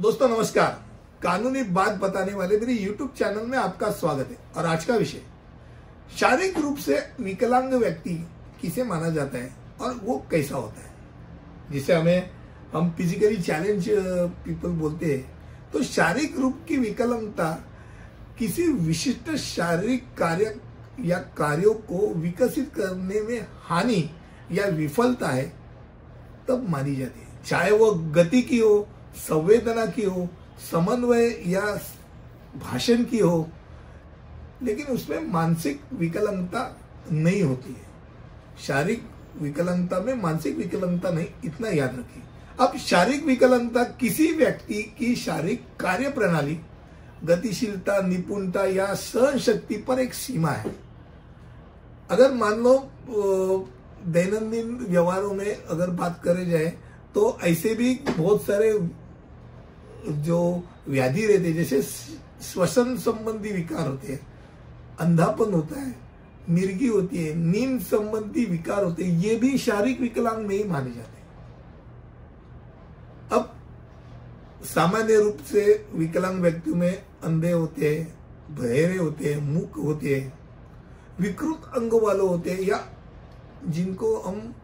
दोस्तों नमस्कार। कानूनी बात बताने वाले मेरे YouTube चैनल में आपका स्वागत है। और आज का विषय, शारीरिक रूप से विकलांग व्यक्ति किसे माना जाता है और वो कैसा होता है, जिसे हम फिजिकली चैलेंज पीपल बोलते हैं। तो शारीरिक रूप की विकलांगता किसी विशिष्ट शारीरिक कार्य या कार्यों को विकसित करने में हानि या विफलता है तब मानी जाती है, चाहे वो गति की हो, संवेदना की हो, समन्वय या भाषण की हो, लेकिन उसमें मानसिक विकलांगता नहीं होती है। शारीरिक विकलांगता में मानसिक विकलांगता नहीं, इतना याद रखिए। अब शारीरिक विकलांगता किसी व्यक्ति की शारीरिक कार्य प्रणाली, गतिशीलता, निपुणता या सहन शक्ति पर एक सीमा है। अगर मान लो दैनंदिन व्यवहारों में अगर बात करे जाए तो ऐसे भी बहुत सारे जो व्याधि रहते हैं, जैसे श्वसन संबंधी विकार होते हैं, अंधापन होता है, मिर्गी होती है, नींद संबंधी विकार होते हैं, ये भी शारीरिक विकलांग नहीं माने जाते। अब सामान्य रूप से विकलांग व्यक्तियों में अंधे होते हैं, बहरे होते हैं, मूक होते हैं, विकृत अंग वाले होते हैं, या जिनको हम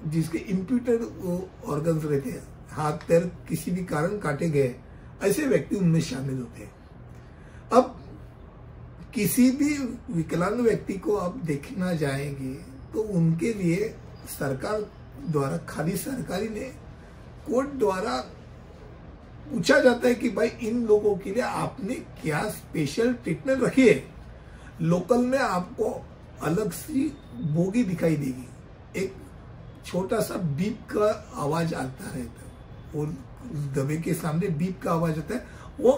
जिसके इम्प्यूटेड ऑर्गन्स रहते हैं, हाथ पैर किसी भी कारण काटे गए, ऐसे व्यक्ति उनमें शामिल होते हैं। अब किसी भी विकलांग व्यक्ति को आप देखना जाएंगे तो उनके लिए सरकार द्वारा, खाली सरकारी ने कोर्ट द्वारा पूछा जाता है कि भाई इन लोगों के लिए आपने क्या स्पेशल ट्रीटमेंट रखी है। लोकल में आपको अलग सी बोगी दिखाई देगी, एक छोटा सा बीप का आवाज आता रहता है, वो दबे के सामने बीप का आवाज आता है। वो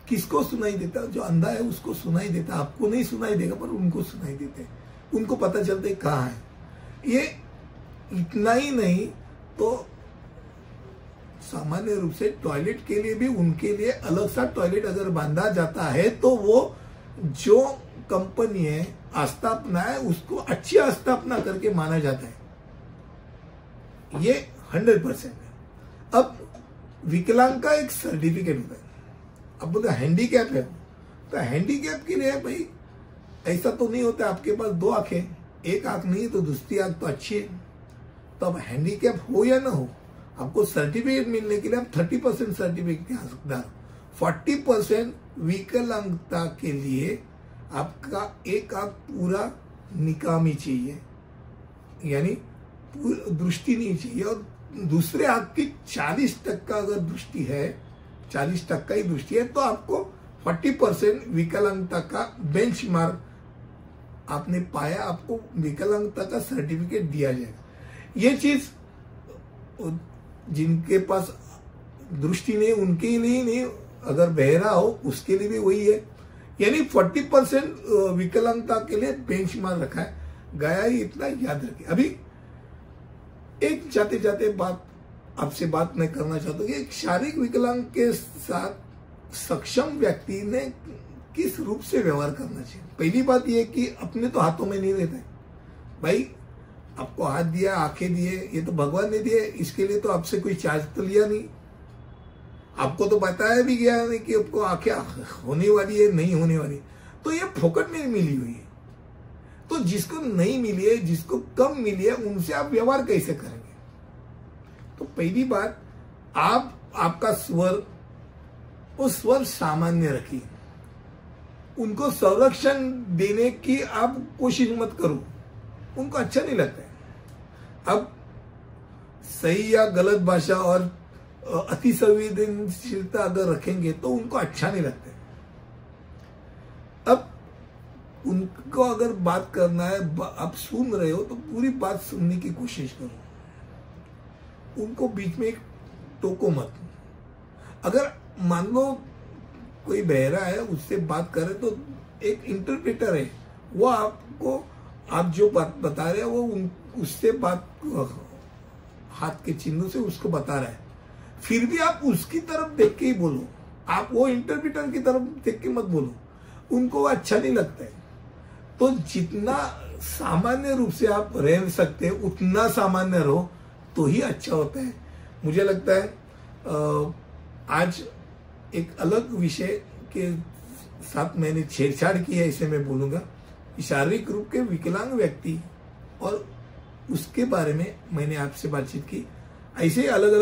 किसको सुनाई देता है? जो अंधा है उसको सुनाई देता है, आपको नहीं सुनाई देगा पर उनको सुनाई देते हैं, उनको पता चलता है कहाँ है। ये इतना ही नहीं तो सामान्य रूप से टॉयलेट के लिए भी उनके लिए अलग सा टॉयलेट अगर बांधा जाता है तो वो जो कंपनी है आस्थापना है उसको अच्छी आस्थापना करके माना जाता है, ये 100% है। अब विकलांग का एक सर्टिफिकेट होता है। अब बोलते हैंडीकैप है, तो हैंडीकैप के लिए भाई ऐसा तो नहीं होता आपके पास दो आंखें, एक आंख नहीं तो दूसरी आंख तो अच्छी है। तो अब हैंडीकैप हो या ना हो, आपको सर्टिफिकेट मिलने के लिए आप 30% सर्टिफिकेट के हकदार, 40% विकलांगता के लिए आपका एक आंख पूरा निकामी चाहिए, यानी दृष्टि नहीं चाहिए, और दूसरे आंख की 40% अगर दृष्टि है, 40% ही दृष्टि है, तो आपको 40% विकलांगता का बेंचमार्क आपने पाया, आपको विकलांगता का सर्टिफिकेट दिया जाएगा। ये चीज जिनके पास दृष्टि नहीं उनके लिए नहीं, अगर बहरा हो उसके लिए भी वही है, यानी 40% विकलांगता के लिए बेंचमार्क रखा है गया ही, इतना याद रखिए। अभी एक जाते जाते बात आपसे बात मैं करना चाहता हूँ कि एक शारीरिक विकलांग के साथ सक्षम व्यक्ति ने किस रूप से व्यवहार करना चाहिए। पहली बात यह कि अपने तो हाथों में नहीं रहता है भाई, आपको हाथ दिया, आंखें दिए, ये तो भगवान ने दिए, इसके लिए तो आपसे कोई चार्ज तो लिया नहीं, आपको तो बताया भी गया नहीं कि आपको आंखें होने वाली है नहीं होने वाली, तो ये फोकट में मिली हुई है। तो जिसको नहीं मिली है, जिसको कम मिली है, उनसे आप व्यवहार कैसे करेंगे? तो पहली बात, आपका स्वर, वो स्वर सामान्य रखिए, उनको संरक्षण देने की आप कोशिश मत करो, उनको अच्छा नहीं लगता है। अब सही या गलत भाषा और अति संवेदनशीलता अगर रखेंगे तो उनको अच्छा नहीं लगता है। अब उनको अगर बात करना है, आप सुन रहे हो तो पूरी बात सुनने की कोशिश करो, उनको बीच में एक टोको मत। अगर मान लो कोई बहरा है उससे बात करे तो एक इंटरप्रेटर है, वो आपको, आप जो बात बता रहे हैं वो उससे बात हाथ के चिन्हों से उसको बता रहा है, फिर भी आप उसकी तरफ देख के ही बोलो, आप वो इंटरप्रेटर की तरफ देख के मत बोलो, उनको वो अच्छा नहीं लगता है। तो जितना सामान्य रूप से आप रह सकते हैं उतना सामान्य रहो तो ही अच्छा होता है। मुझे लगता है आज एक अलग विषय के साथ मैंने छेड़छाड़ की है, इसे मैं बोलूंगा। शारीरिक रूप के विकलांग व्यक्ति और उसके बारे में मैंने आपसे बातचीत की। ऐसे अलग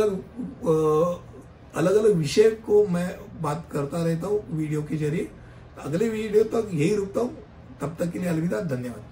अलग विषय को मैं बात करता रहता हूँ वीडियो के जरिए। अगले वीडियो तक यही रुकता हूँ, तब तक के लिए अलविदा, धन्यवाद।